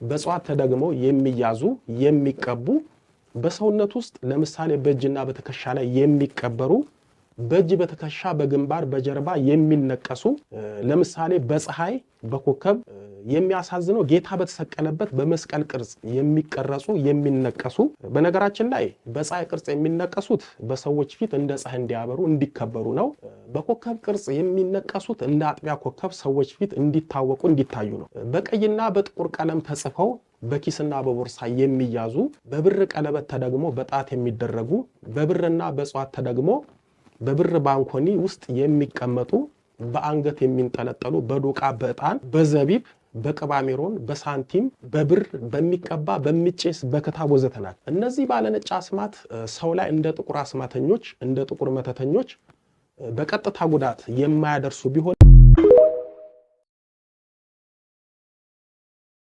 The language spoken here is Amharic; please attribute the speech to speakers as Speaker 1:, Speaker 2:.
Speaker 1: በጽዋት ተደግሞ የሚያዙ የሚቀቡ በሰውነት ውስጥ ለምሳሌ በእጅና በትከሻ ላይ የሚቀበሩ በእጅ በትከሻ በግንባር በጀርባ የሚነቀሱ ለምሳሌ በፀሐይ በኮከብ የሚያሳዝነው ጌታ በተሰቀለበት በመስቀል ቅርጽ የሚቀረጹ የሚነቀሱ በነገራችን ላይ በፀሐይ ቅርጽ የሚነቀሱት በሰዎች ፊት እንደ ፀሐይ እንዲያበሩ እንዲከበሩ ነው። በኮከብ ቅርጽ የሚነቀሱት እንደ አጥቢያ ኮከብ ሰዎች ፊት እንዲታወቁ እንዲታዩ ነው። በቀይና በጥቁር ቀለም ተጽፈው በኪስና በቦርሳ የሚያዙ በብር ቀለበት ተደግሞ በጣት የሚደረጉ በብርና በጽዋት ተደግሞ በብር ባንኮኒ ውስጥ የሚቀመጡ በአንገት የሚንጠለጠሉ በዶቃ በዕጣን በዘቢብ በቅባሜሮን በሳንቲም በብር በሚቀባ በሚጨስ በክታብ ወዘተናል። እነዚህ ባለነጭ አስማት ሰው ላይ እንደ ጥቁር አስማተኞች እንደ ጥቁር መተተኞች በቀጥታ ጉዳት የማያደርሱ ቢሆን